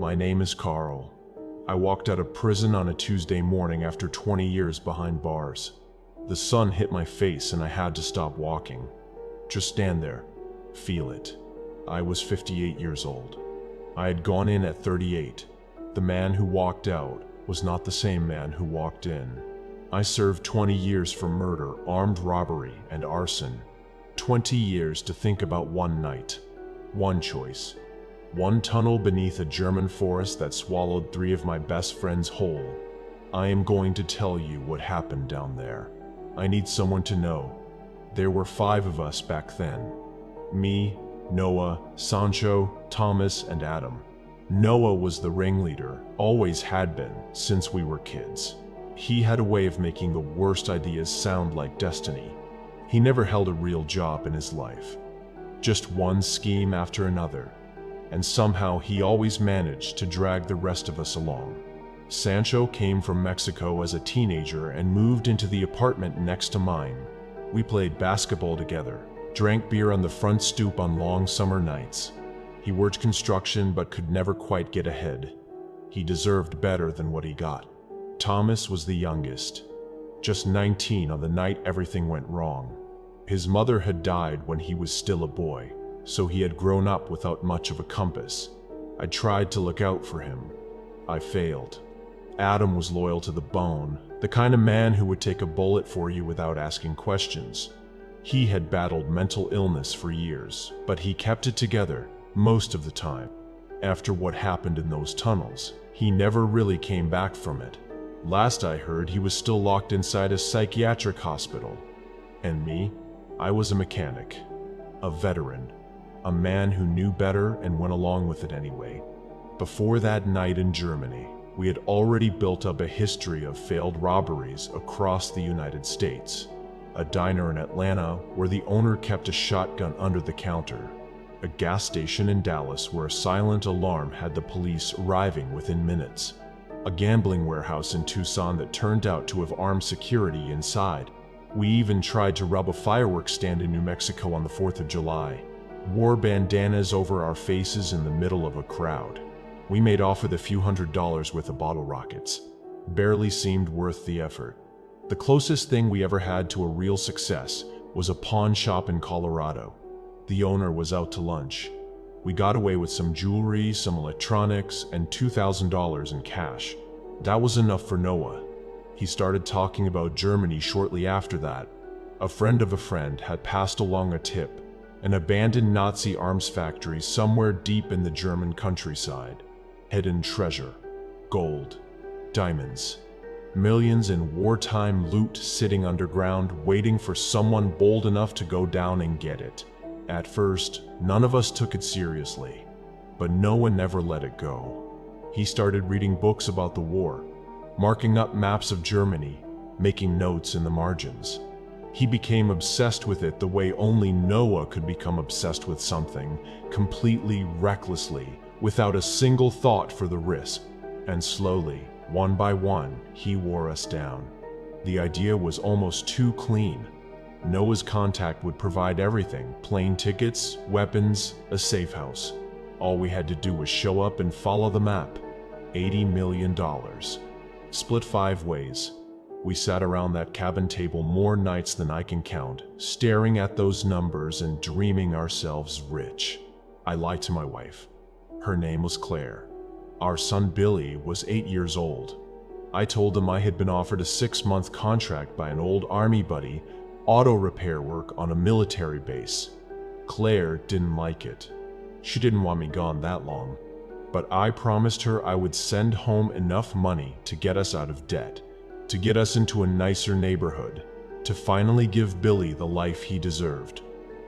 My name is Carl. I walked out of prison on a Tuesday morning after 20 years behind bars. The sun hit my face and I had to stop walking. Just stand there. Feel it. I was 58 years old. I had gone in at 38. The man who walked out was not the same man who walked in. I served 20 years for murder, armed robbery, and arson. 20 years to think about one night. One choice. One tunnel beneath a German forest that swallowed 3 of my best friends whole. I am going to tell you what happened down there. I need someone to know. There were 5 of us back then. Me, Noah, Sancho, Thomas, and Adam. Noah was the ringleader, always had been, since we were kids. He had a way of making the worst ideas sound like destiny. He never held a real job in his life. Just one scheme after another. And somehow he always managed to drag the rest of us along. Sancho came from Mexico as a teenager and moved into the apartment next to mine. We played basketball together, drank beer on the front stoop on long summer nights. He worked construction but could never quite get ahead. He deserved better than what he got. Thomas was the youngest, just 19 on the night everything went wrong. His mother had died when he was still a boy, so he had grown up without much of a compass. I tried to look out for him. I failed. Adam was loyal to the bone, the kind of man who would take a bullet for you without asking questions. He had battled mental illness for years, but he kept it together most of the time. After what happened in those tunnels, he never really came back from it. Last I heard, he was still locked inside a psychiatric hospital. And me? I was a mechanic, a veteran, a man who knew better and went along with it anyway. Before that night in Germany, we had already built up a history of failed robberies across the United States. A diner in Atlanta where the owner kept a shotgun under the counter. A gas station in Dallas where a silent alarm had the police arriving within minutes. A gambling warehouse in Tucson that turned out to have armed security inside. We even tried to rob a fireworks stand in New Mexico on the 4th of July. Wore bandanas over our faces in the middle of a crowd. We made off with a few $100s worth of bottle rockets. Barely seemed worth the effort. The closest thing we ever had to a real success was a pawn shop in Colorado. The owner was out to lunch. We got away with some jewelry, some electronics, and $2,000 in cash. That was enough for Noah. He started talking about Germany shortly after that. A friend of a friend had passed along a tip, an abandoned Nazi arms factory somewhere deep in the German countryside. Hidden treasure, gold, diamonds, millions in wartime loot sitting underground waiting for someone bold enough to go down and get it. At first, none of us took it seriously, but Noah never let it go. He started reading books about the war, marking up maps of Germany, making notes in the margins. He became obsessed with it the way only Noah could become obsessed with something, completely recklessly, without a single thought for the risk. And slowly, one by one, he wore us down. The idea was almost too clean. Noah's contact would provide everything: plane tickets, weapons, a safe house. All we had to do was show up and follow the map. $80 million. Split 5 ways. We sat around that cabin table more nights than I can count, staring at those numbers and dreaming ourselves rich. I lied to my wife. Her name was Claire. Our son Billy was 8 years old. I told him I had been offered a 6-month contract by an old army buddy, auto repair work on a military base. Claire didn't like it. She didn't want me gone that long. But I promised her I would send home enough money to get us out of debt, to get us into a nicer neighborhood, to finally give Billy the life he deserved.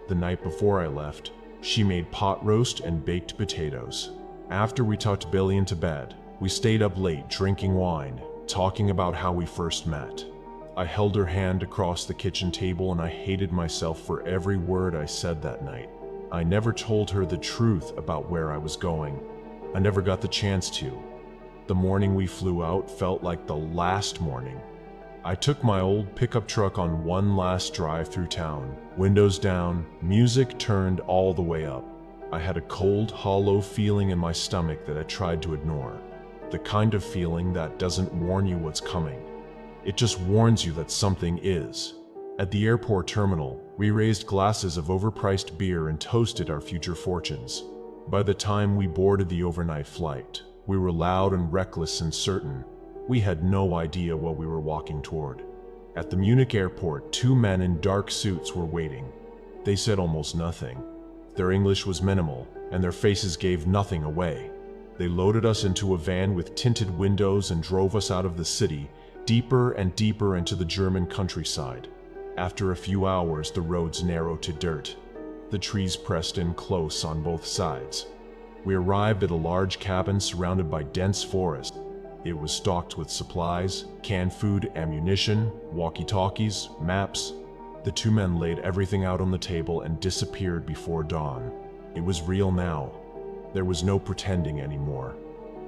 The night before I left, she made pot roast and baked potatoes. After we tucked Billy into bed, we stayed up late drinking wine, talking about how we first met. I held her hand across the kitchen table and I hated myself for every word I said that night. I never told her the truth about where I was going. I never got the chance to. The morning we flew out felt like the last morning. I took my old pickup truck on one last drive through town, windows down, music turned all the way up. I had a cold, hollow feeling in my stomach that I tried to ignore. The kind of feeling that doesn't warn you what's coming. It just warns you that something is. At the airport terminal, we raised glasses of overpriced beer and toasted our future fortunes. By the time we boarded the overnight flight, we were loud and reckless and certain. We had no idea what we were walking toward. At the Munich airport, two men in dark suits were waiting. They said almost nothing. Their English was minimal, and their faces gave nothing away. They loaded us into a van with tinted windows and drove us out of the city, deeper and deeper into the German countryside. After a few hours, the roads narrowed to dirt. The trees pressed in close on both sides. We arrived at a large cabin surrounded by dense forest. It was stocked with supplies, canned food, ammunition, walkie-talkies, maps. The two men laid everything out on the table and disappeared before dawn. It was real now. There was no pretending anymore.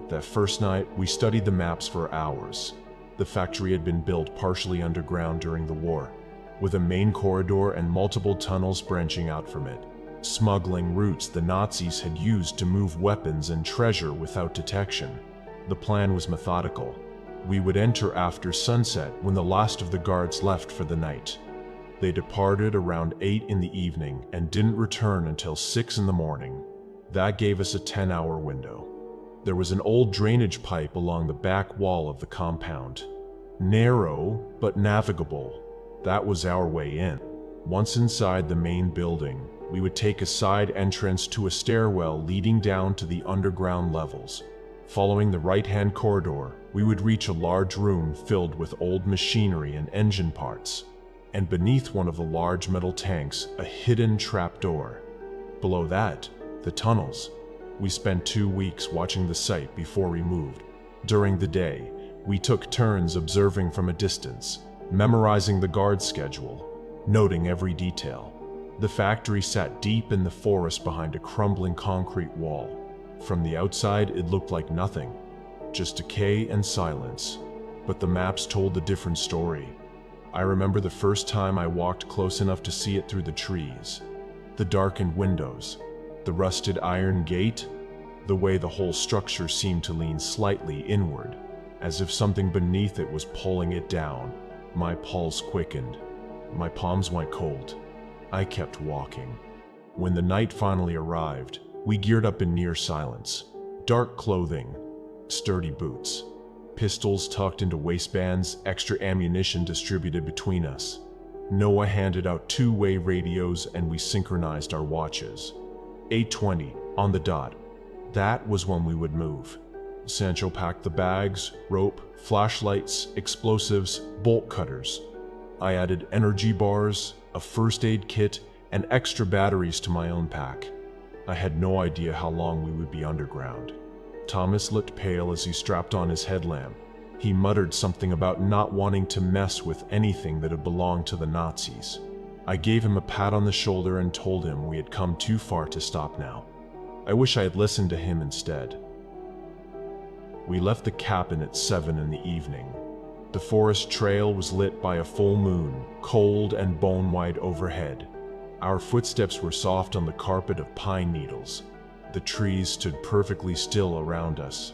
That first night, we studied the maps for hours. The factory had been built partially underground during the war, with a main corridor and multiple tunnels branching out from it. Smuggling routes the Nazis had used to move weapons and treasure without detection. The plan was methodical. We would enter after sunset when the last of the guards left for the night. They departed around 8 in the evening and didn't return until 6 in the morning. That gave us a 10-hour window. There was an old drainage pipe along the back wall of the compound. Narrow, but navigable. That was our way in. Once inside the main building, we would take a side entrance to a stairwell leading down to the underground levels. Following the right-hand corridor, we would reach a large room filled with old machinery and engine parts, and beneath one of the large metal tanks, a hidden trapdoor. Below that, the tunnels. We spent 2 weeks watching the site before we moved. During the day, we took turns observing from a distance, memorizing the guard schedule, noting every detail. The factory sat deep in the forest behind a crumbling concrete wall. From the outside, it looked like nothing, just decay and silence. But the maps told a different story. I remember the first time I walked close enough to see it through the trees. The darkened windows, the rusted iron gate, the way the whole structure seemed to lean slightly inward, as if something beneath it was pulling it down. My pulse quickened. My palms went cold. I kept walking. When the night finally arrived, we geared up in near silence. Dark clothing, sturdy boots, pistols tucked into waistbands, extra ammunition distributed between us. Noah handed out two-way radios and we synchronized our watches. 8:20, on the dot. That was when we would move. Sancho packed the bags, rope, flashlights, explosives, bolt cutters. I added energy bars, a first aid kit, and extra batteries to my own pack. I had no idea how long we would be underground. Thomas looked pale as he strapped on his headlamp. He muttered something about not wanting to mess with anything that had belonged to the Nazis. I gave him a pat on the shoulder and told him we had come too far to stop now. I wish I had listened to him instead. We left the cabin at 7 in the evening. The forest trail was lit by a full moon, cold and bone-wide overhead. Our footsteps were soft on the carpet of pine needles. The trees stood perfectly still around us.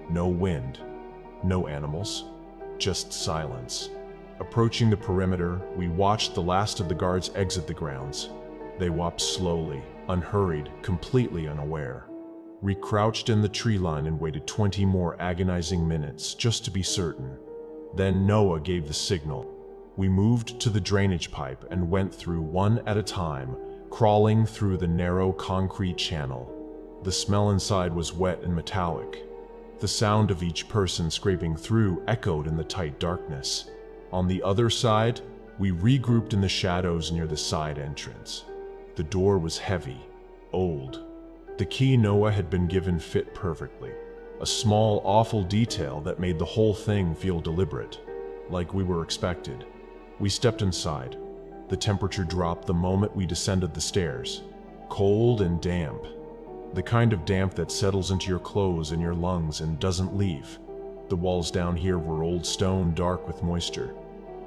No wind, no animals, just silence. Approaching the perimeter, we watched the last of the guards exit the grounds. They walked slowly, unhurried, completely unaware. We crouched in the tree line and waited 20 more agonizing minutes just to be certain. Then Noah gave the signal. We moved to the drainage pipe and went through one at a time, crawling through the narrow concrete channel. The smell inside was wet and metallic. The sound of each person scraping through echoed in the tight darkness. On the other side, we regrouped in the shadows near the side entrance. The door was heavy, old. The key Noah had been given fit perfectly. A small, awful detail that made the whole thing feel deliberate, like we were expected. We stepped inside. The temperature dropped the moment we descended the stairs. Cold and damp. The kind of damp that settles into your clothes and your lungs and doesn't leave. The walls down here were old stone, dark with moisture.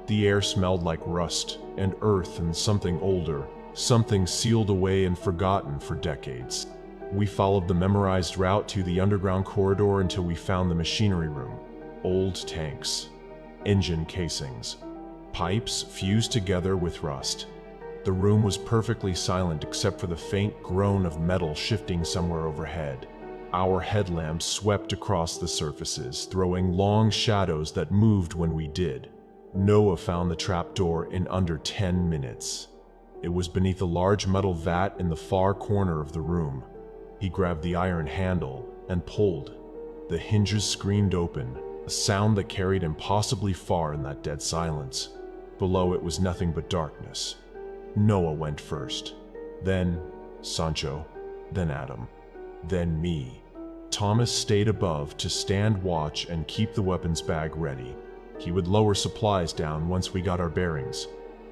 The air smelled like rust and earth and something older, something sealed away and forgotten for decades. We followed the memorized route to the underground corridor until we found the machinery room. Old tanks, engine casings, pipes fused together with rust. The room was perfectly silent except for the faint groan of metal shifting somewhere overhead. Our headlamps swept across the surfaces, throwing long shadows that moved when we did. Noah found the trapdoor in under 10 minutes. It was beneath a large metal vat in the far corner of the room. He grabbed the iron handle and pulled. The hinges screamed open, a sound that carried impossibly far in that dead silence. Below it was nothing but darkness. Noah went first, then Sancho, then Adam, then me. Thomas stayed above to stand watch and keep the weapons bag ready. He would lower supplies down once we got our bearings.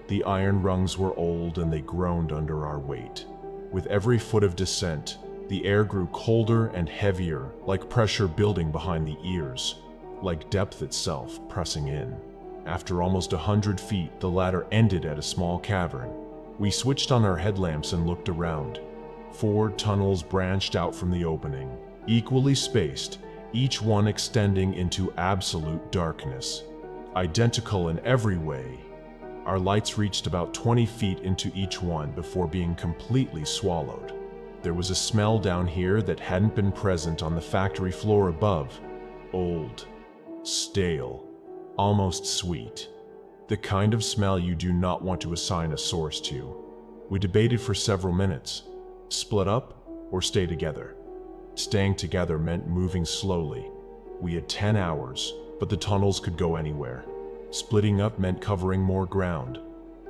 The iron rungs were old and they groaned under our weight. With every foot of descent, the air grew colder and heavier, like pressure building behind the ears, like depth itself pressing in. After almost 100 feet, the ladder ended at a small cavern. We switched on our headlamps and looked around. 4 tunnels branched out from the opening, equally spaced, each one extending into absolute darkness. Identical in every way. Our lights reached about 20 feet into each one before being completely swallowed. There was a smell down here that hadn't been present on the factory floor above. Old, stale, almost sweet. The kind of smell you do not want to assign a source to. We debated for several minutes. Split up or stay together? Staying together meant moving slowly. We had 10 hours, but the tunnels could go anywhere. Splitting up meant covering more ground.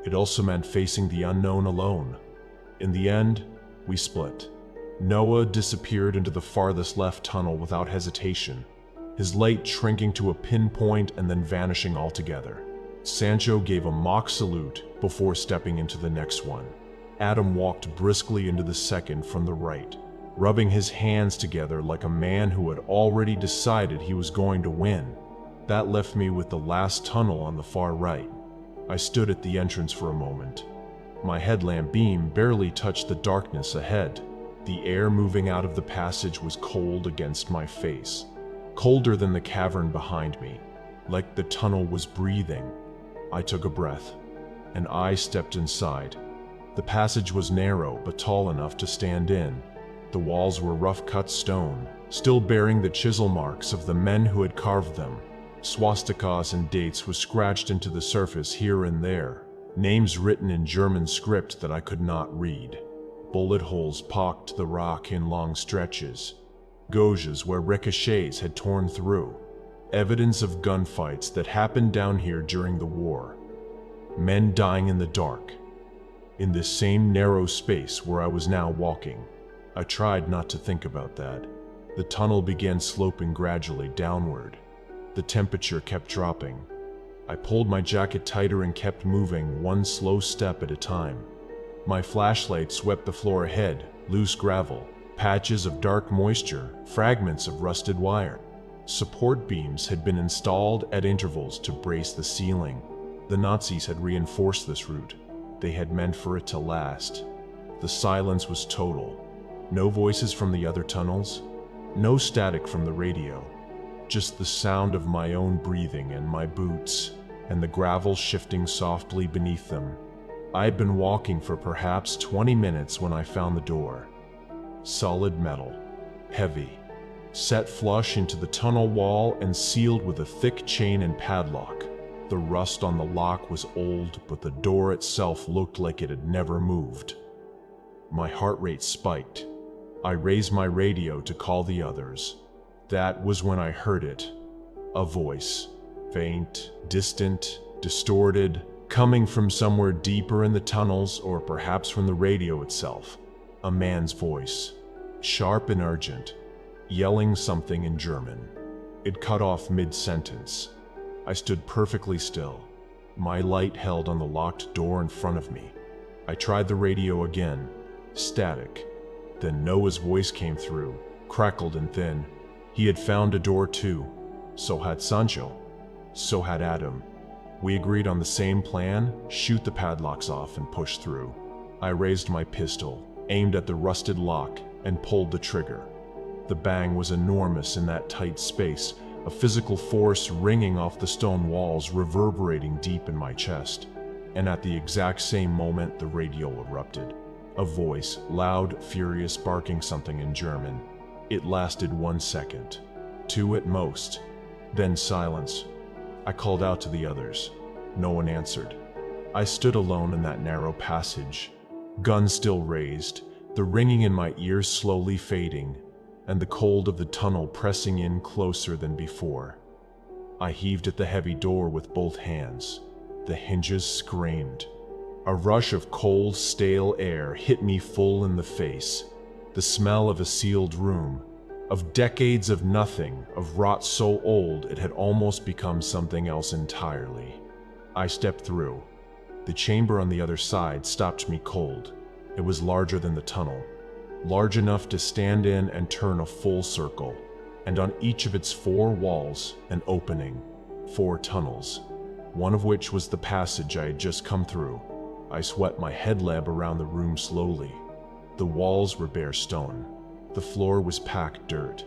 It also meant facing the unknown alone. In the end, we split. Noah disappeared into the farthest left tunnel without hesitation, his light shrinking to a pinpoint and then vanishing altogether. Sancho gave a mock salute before stepping into the next one. Adam walked briskly into the second from the right, rubbing his hands together like a man who had already decided he was going to win. That left me with the last tunnel on the far right. I stood at the entrance for a moment. My headlamp beam barely touched the darkness ahead. The air moving out of the passage was cold against my face, colder than the cavern behind me, like the tunnel was breathing. I took a breath, and I stepped inside. The passage was narrow but tall enough to stand in. The walls were rough-cut stone, still bearing the chisel marks of the men who had carved them. Swastikas and dates were scratched into the surface here and there, names written in German script that I could not read. Bullet holes pocked the rock in long stretches, gouges where ricochets had torn through. Evidence of gunfights that happened down here during the war. Men dying in the dark, in this same narrow space where I was now walking. I tried not to think about that. The tunnel began sloping gradually downward. The temperature kept dropping. I pulled my jacket tighter and kept moving one slow step at a time. My flashlight swept the floor ahead, loose gravel, patches of dark moisture, fragments of rusted wire. Support beams had been installed at intervals to brace the ceiling. The Nazis had reinforced this route. They had meant for it to last. The silence was total. No voices from the other tunnels, no static from the radio. Just the sound of my own breathing and my boots, and the gravel shifting softly beneath them. I had been walking for perhaps 20 minutes when I found the door. Solid metal, heavy, set flush into the tunnel wall and sealed with a thick chain and padlock. The rust on the lock was old, but the door itself looked like it had never moved. My heart rate spiked. I raised my radio to call the others. That was when I heard it. A voice, faint, distant, distorted, coming from somewhere deeper in the tunnels or perhaps from the radio itself. A man's voice, sharp and urgent, yelling something in German. It cut off mid-sentence. I stood perfectly still, my light held on the locked door in front of me. I tried the radio again, static. Then Noah's voice came through, crackled and thin. He had found a door too. So had Sancho. So had Adam. We agreed on the same plan, shoot the padlocks off and push through. I raised my pistol, aimed at the rusted lock, and pulled the trigger. The bang was enormous in that tight space, a physical force ringing off the stone walls, reverberating deep in my chest. And at the exact same moment, the radio erupted. A voice, loud, furious, barking something in German. It lasted 1 second, 2 at most, then silence. I called out to the others. No one answered. I stood alone in that narrow passage, gun still raised, the ringing in my ears slowly fading, and the cold of the tunnel pressing in closer than before. I heaved at the heavy door with both hands. The hinges screamed. A rush of cold, stale air hit me full in the face. The smell of a sealed room, of decades of nothing, of rot so old it had almost become something else entirely. I stepped through. The chamber on the other side stopped me cold. It was larger than the tunnel, large enough to stand in and turn a full circle, and on each of its 4 walls, an opening, 4 tunnels, one of which was the passage I had just come through. I swept my headlamp around the room slowly. The walls were bare stone. The floor was packed dirt.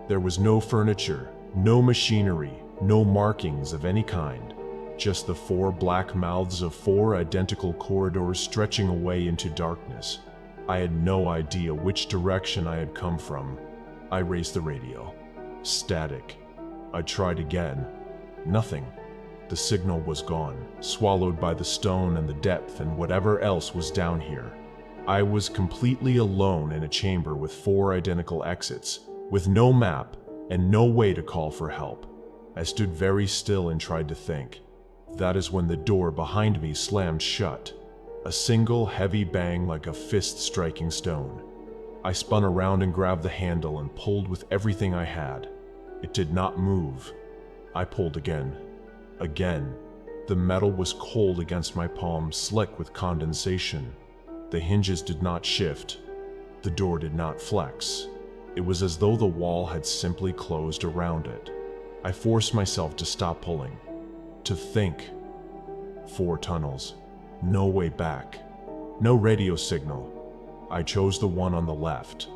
There was no furniture, no machinery, no markings of any kind. Just the 4 black mouths of 4 identical corridors stretching away into darkness. I had no idea which direction I had come from. I raised the radio. Static. I tried again. Nothing. The signal was gone, swallowed by the stone and the depth and whatever else was down here. I was completely alone in a chamber with 4 identical exits, with no map and no way to call for help. I stood very still and tried to think. That is when the door behind me slammed shut. A single heavy bang like a fist striking stone. I spun around and grabbed the handle and pulled with everything I had. It did not move. I pulled again. Again. The metal was cold against my palm, slick with condensation. The hinges did not shift. The door did not flex. It was as though the wall had simply closed around it. I forced myself to stop pulling, to think. 4 tunnels. No way back. No radio signal. I chose the one on the left.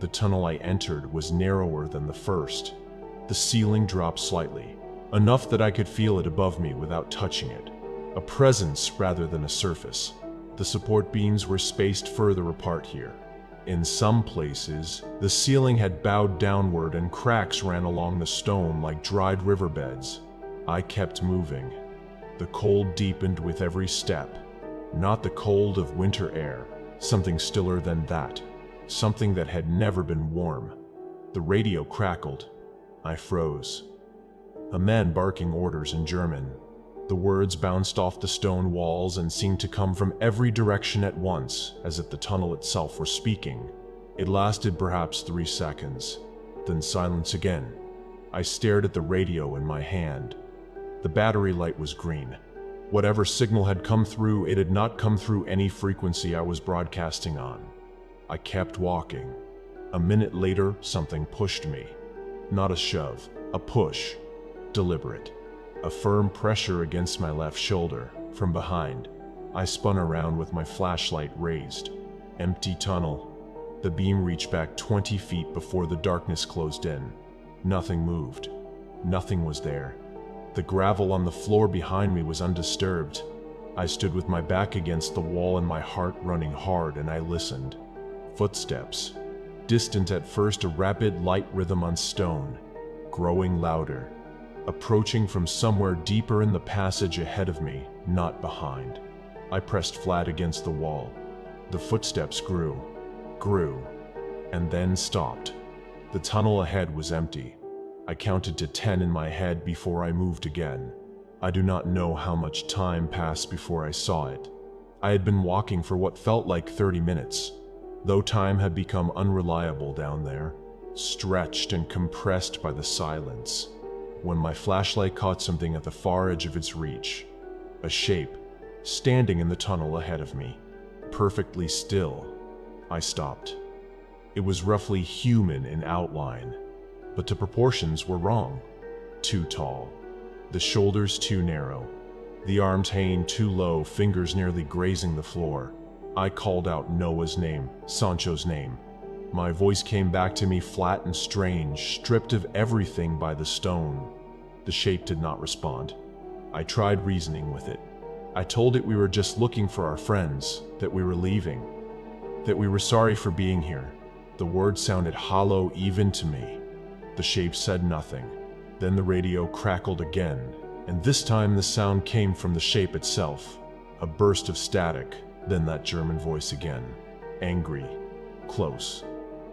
The tunnel I entered was narrower than the first. The ceiling dropped slightly, enough that I could feel it above me without touching it. A presence rather than a surface. The support beams were spaced further apart here. In some places, the ceiling had bowed downward and cracks ran along the stone like dried riverbeds. I kept moving. The cold deepened with every step. Not the cold of winter air, something stiller than that, something that had never been warm. The radio crackled. I froze. A man barking orders in German. The words bounced off the stone walls and seemed to come from every direction at once, as if the tunnel itself were speaking. It lasted perhaps 3 seconds, then silence again. I stared at the radio in my hand. The battery light was green. Whatever signal had come through, it had not come through any frequency I was broadcasting on. I kept walking. A minute later, something pushed me. Not a shove, a push. Deliberate. A firm pressure against my left shoulder, from behind. I spun around with my flashlight raised. Empty tunnel. The beam reached back 20 feet before the darkness closed in. Nothing moved. Nothing was there. The gravel on the floor behind me was undisturbed. I stood with my back against the wall and my heart running hard, and I listened. Footsteps. Distant at first, a rapid, light rhythm on stone. Growing louder. Approaching from somewhere deeper in the passage ahead of me, not behind. I pressed flat against the wall. The footsteps grew, and then stopped. The tunnel ahead was empty. I counted to 10 in my head before I moved again. I do not know how much time passed before I saw it. I had been walking for what felt like 30 minutes, though time had become unreliable down there, stretched and compressed by the silence. When my flashlight caught something at the far edge of its reach, a shape, standing in the tunnel ahead of me, perfectly still, I stopped. It was roughly human in outline, but the proportions were wrong. Too tall, the shoulders too narrow, the arms hanging too low, fingers nearly grazing the floor. I called out Noah's name, Sancho's name. My voice came back to me flat and strange, stripped of everything by the stone. The shape did not respond. I tried reasoning with it. I told it we were just looking for our friends, that we were leaving, that we were sorry for being here. The words sounded hollow even to me. The shape said nothing. Then the radio crackled again, and this time the sound came from the shape itself. A burst of static, then that German voice again. Angry, close,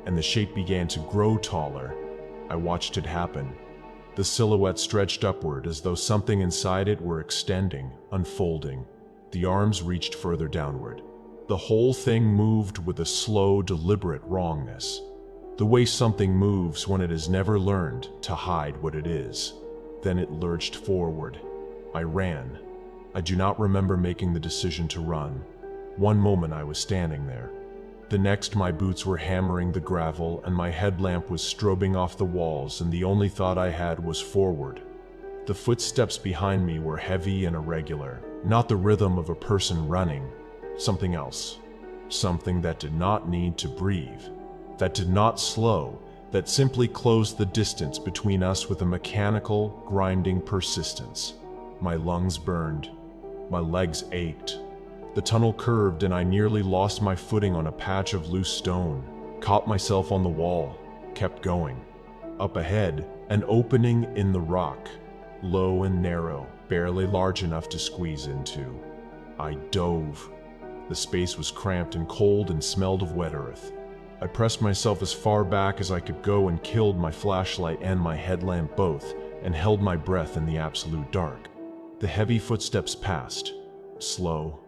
and the shape began to grow taller. I watched it happen. The silhouette stretched upward as though something inside it were extending, unfolding. The arms reached further downward. The whole thing moved with a slow, deliberate wrongness. The way something moves when it has never learned to hide what it is. Then it lurched forward. I ran. I do not remember making the decision to run. One moment I was standing there. The next my boots were hammering the gravel and my headlamp was strobing off the walls, and the only thought I had was forward. The footsteps behind me were heavy and irregular, not the rhythm of a person running. Something else. Something that did not need to breathe. That did not slow, that simply closed the distance between us with a mechanical, grinding persistence. My lungs burned. My legs ached. The tunnel curved and I nearly lost my footing on a patch of loose stone, caught myself on the wall, kept going. Up ahead, an opening in the rock, low and narrow, barely large enough to squeeze into. I dove. The space was cramped and cold and smelled of wet earth. I pressed myself as far back as I could go and killed my flashlight and my headlamp both, and held my breath in the absolute dark. The heavy footsteps passed, slow,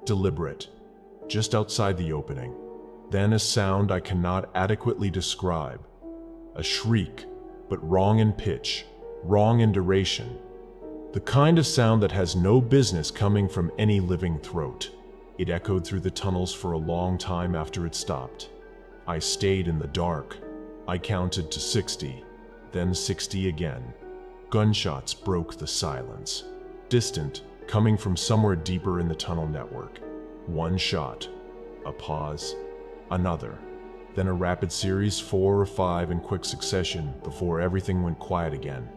deliberate, just outside the opening. Then a sound I cannot adequately describe. A shriek, but wrong in pitch, wrong in duration. The kind of sound that has no business coming from any living throat. It echoed through the tunnels for a long time after it stopped. I stayed in the dark. I counted to 60, then 60 again. Gunshots broke the silence. Distant, coming from somewhere deeper in the tunnel network. One shot, a pause, another, then a rapid series, 4 or 5 in quick succession before everything went quiet again.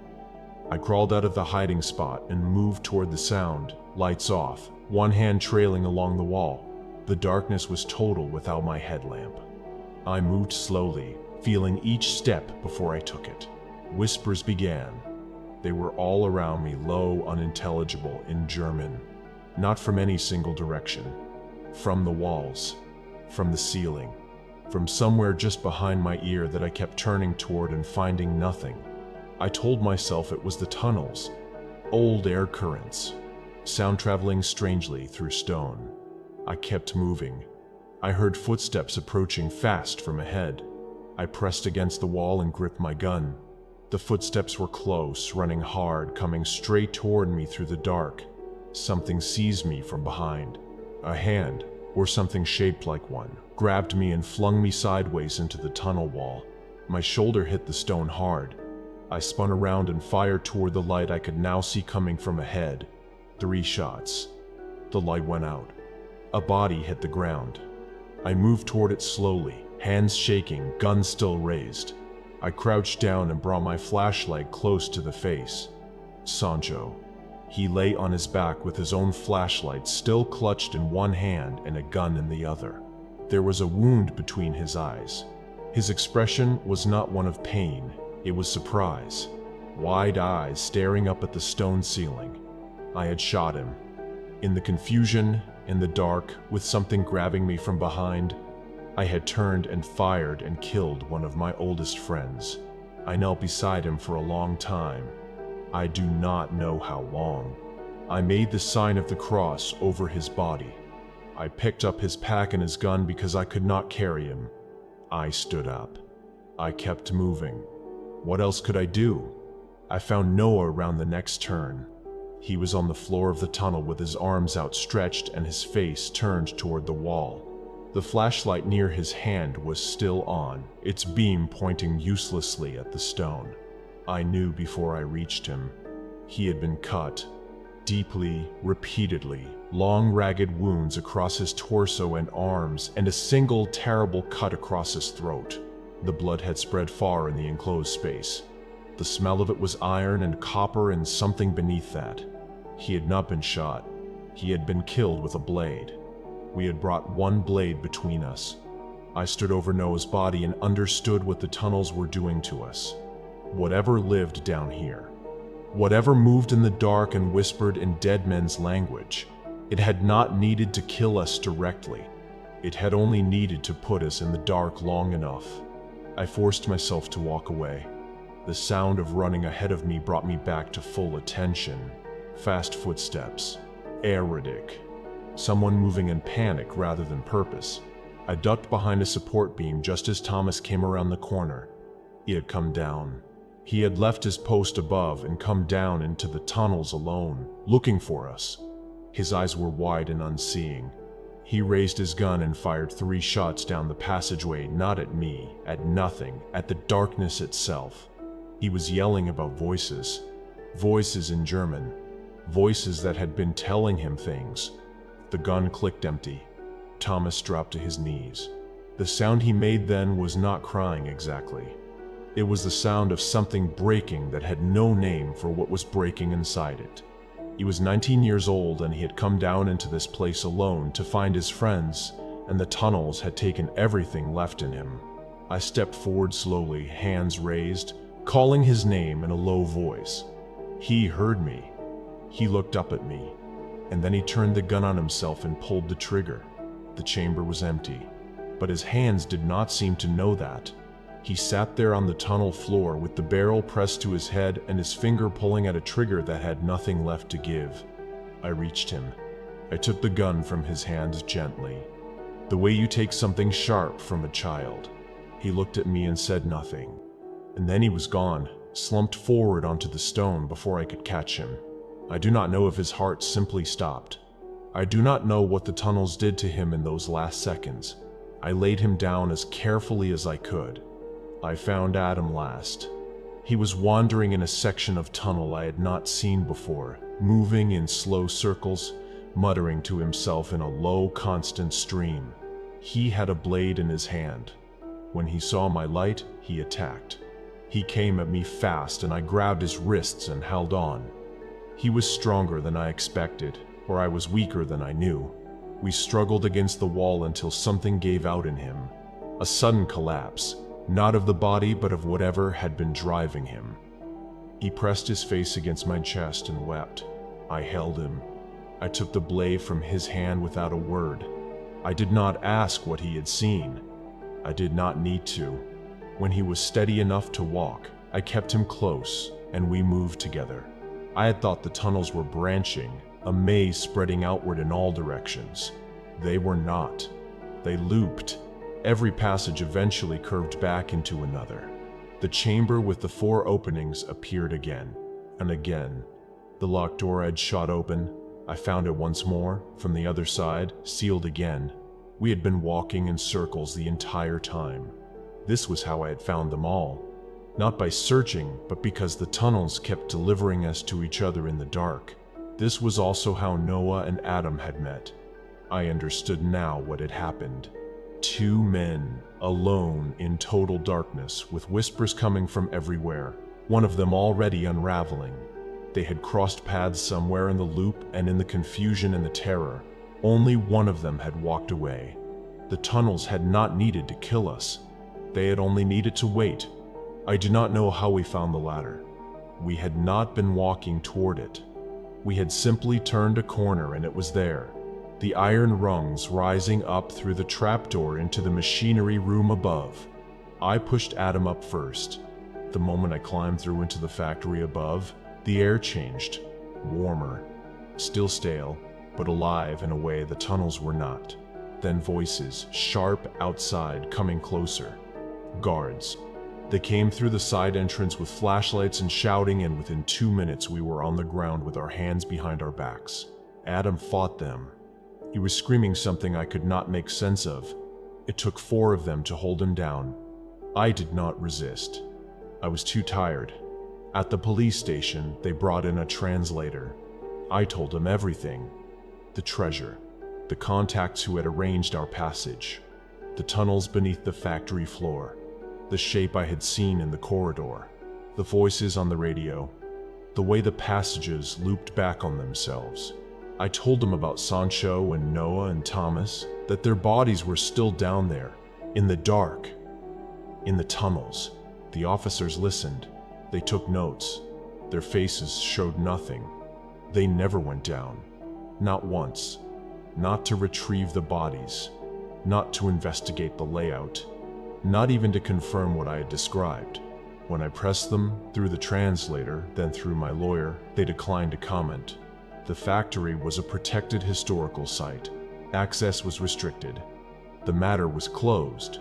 I crawled out of the hiding spot and moved toward the sound, lights off, one hand trailing along the wall. The darkness was total without my headlamp. I moved slowly, feeling each step before I took it. Whispers began. They were all around me, low, unintelligible, in German. Not from any single direction. From the walls, from the ceiling, from somewhere just behind my ear that I kept turning toward and finding nothing. I told myself it was the tunnels, old air currents, sound traveling strangely through stone. I kept moving. I heard footsteps approaching fast from ahead. I pressed against the wall and gripped my gun. The footsteps were close, running hard, coming straight toward me through the dark. Something seized me from behind. A hand, or something shaped like one, grabbed me and flung me sideways into the tunnel wall. My shoulder hit the stone hard. I spun around and fired toward the light I could now see coming from ahead. 3 shots. The light went out. A body hit the ground. I moved toward it slowly, hands shaking, gun still raised. I crouched down and brought my flashlight close to the face. Sancho. He lay on his back with his own flashlight still clutched in one hand and a gun in the other. There was a wound between his eyes. His expression was not one of pain, it was surprise. Wide eyes staring up at the stone ceiling. I had shot him. In the confusion, in the dark, with something grabbing me from behind, I had turned and fired and killed one of my oldest friends. I knelt beside him for a long time. I do not know how long. I made the sign of the cross over his body. I picked up his pack and his gun because I could not carry him. I stood up. I kept moving. What else could I do? I found Noah around the next turn. He was on the floor of the tunnel with his arms outstretched and his face turned toward the wall. The flashlight near his hand was still on, its beam pointing uselessly at the stone. I knew before I reached him. He had been cut. deeply, repeatedly, long ragged wounds across his torso and arms, and a single terrible cut across his throat. The blood had spread far in the enclosed space. The smell of it was iron and copper and something beneath that. He had not been shot. He had been killed with a blade. We had brought one blade between us. I stood over Noah's body and understood what the tunnels were doing to us. Whatever lived down here, whatever moved in the dark and whispered in dead men's language, it had not needed to kill us directly. It had only needed to put us in the dark long enough. I forced myself to walk away. The sound of running ahead of me brought me back to full attention. Fast footsteps. Erratic. Someone moving in panic rather than purpose. I ducked behind a support beam just as Thomas came around the corner. He had come down. He had left his post above and come down into the tunnels alone, looking for us. His eyes were wide and unseeing. He raised his gun and fired 3 shots down the passageway, not at me, at nothing, at the darkness itself. He was yelling about voices. Voices in German. Voices that had been telling him things. The gun clicked empty. Thomas dropped to his knees. The sound he made then was not crying exactly. It was the sound of something breaking that had no name for what was breaking inside it. He was 19 years old and he had come down into this place alone to find his friends, and the tunnels had taken everything left in him. I stepped forward slowly, hands raised, calling his name in a low voice. He heard me. He looked up at me, and then he turned the gun on himself and pulled the trigger. The chamber was empty, but his hands did not seem to know that. He sat there on the tunnel floor with the barrel pressed to his head and his finger pulling at a trigger that had nothing left to give. I reached him. I took the gun from his hands gently, the way you take something sharp from a child. He looked at me and said nothing. And then he was gone, slumped forward onto the stone before I could catch him. I do not know if his heart simply stopped. I do not know what the tunnels did to him in those last seconds. I laid him down as carefully as I could. I found Adam last. He was wandering in a section of tunnel I had not seen before, moving in slow circles, muttering to himself in a low, constant stream. He had a blade in his hand. When he saw my light, he attacked. He came at me fast and I grabbed his wrists and held on. He was stronger than I expected, or I was weaker than I knew. We struggled against the wall until something gave out in him. A sudden collapse. Not of the body, but of whatever had been driving him. He pressed his face against my chest and wept. I held him. I took the blade from his hand without a word. I did not ask what he had seen. I did not need to. When he was steady enough to walk, I kept him close, and we moved together. I had thought the tunnels were branching, a maze spreading outward in all directions. They were not. They looped. Every passage eventually curved back into another. The chamber with the 4 openings appeared again, and again. The locked door had shot open. I found it once more, from the other side, sealed again. We had been walking in circles the entire time. This was how I had found them all. Not by searching, but because the tunnels kept delivering us to each other in the dark. This was also how Noah and Adam had met. I understood now what had happened. 2 men, alone in total darkness, with whispers coming from everywhere, one of them already unraveling. They had crossed paths somewhere in the loop, and in the confusion and the terror, only one of them had walked away. The tunnels had not needed to kill us. They had only needed to wait. I do not know how we found the ladder. We had not been walking toward it. We had simply turned a corner and it was there. The iron rungs rising up through the trapdoor into the machinery room above. I pushed Adam up first. The moment I climbed through into the factory above, the air changed. Warmer. Still stale, but alive in a way the tunnels were not. Then voices, sharp outside, coming closer. Guards. They came through the side entrance with flashlights and shouting, and within 2 minutes we were on the ground with our hands behind our backs. Adam fought them. He was screaming something I could not make sense of. It took 4 of them to hold him down. I did not resist. I was too tired. At the police station, they brought in a translator. I told him everything. The treasure, the contacts who had arranged our passage, the tunnels beneath the factory floor, the shape I had seen in the corridor, the voices on the radio, the way the passages looped back on themselves. I told him about Sancho and Noah and Thomas, that their bodies were still down there, in the dark, in the tunnels. The officers listened. They took notes. Their faces showed nothing. They never went down. Not once. Not to retrieve the bodies. Not to investigate the layout. Not even to confirm what I had described. When I pressed them through the translator, then through my lawyer, they declined to comment. The factory was a protected historical site. Access was restricted. The matter was closed.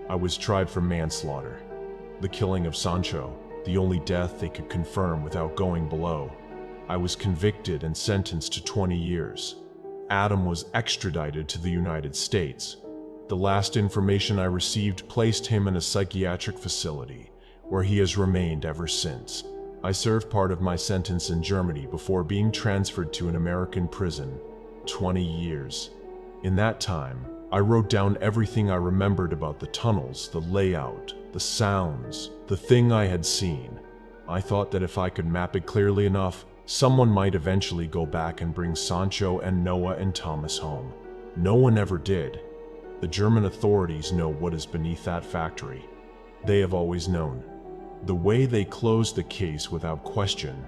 I was tried for manslaughter. The killing of Sancho, the only death they could confirm without going below. I was convicted and sentenced to 20 years. Adam was extradited to the United States. The last information I received placed him in a psychiatric facility, where he has remained ever since. I served part of my sentence in Germany before being transferred to an American prison. 20 years. In that time, I wrote down everything I remembered about the tunnels, the layout, the sounds, the thing I had seen. I thought that if I could map it clearly enough, someone might eventually go back and bring Sancho and Noah and Thomas home. No one ever did. The German authorities know what is beneath that factory. They have always known. The way they closed the case without question,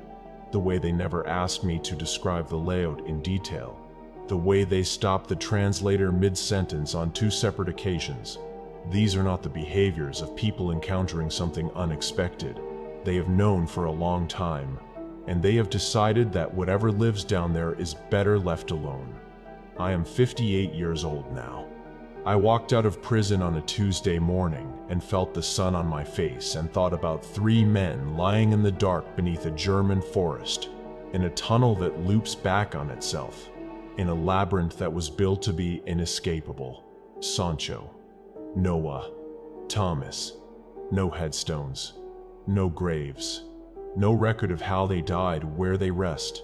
the way they never asked me to describe the layout in detail, the way they stopped the translator mid-sentence on 2 separate occasions. These are not the behaviors of people encountering something unexpected. They have known for a long time, and they have decided that whatever lives down there is better left alone. I am 58 years old now. I walked out of prison on a Tuesday morning and felt the sun on my face and thought about 3 men lying in the dark beneath a German forest, in a tunnel that loops back on itself, in a labyrinth that was built to be inescapable. Sancho, Noah, Thomas. No headstones, no graves, no record of how they died, where they rest.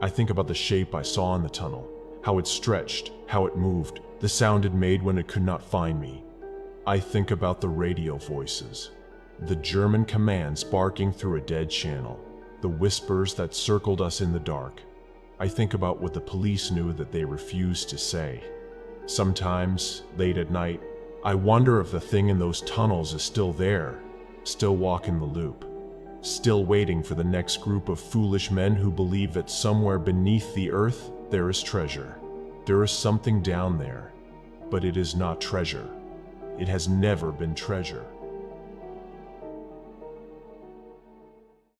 I think about the shape I saw in the tunnel, how it stretched, how it moved, the sound it made when it could not find me. I think about the radio voices, the German commands barking through a dead channel, the whispers that circled us in the dark. I think about what the police knew that they refused to say. Sometimes, late at night, I wonder if the thing in those tunnels is still there, still walking the loop, still waiting for the next group of foolish men who believe that somewhere beneath the earth there is treasure. There is something down there, but it is not treasure. It has never been treasure.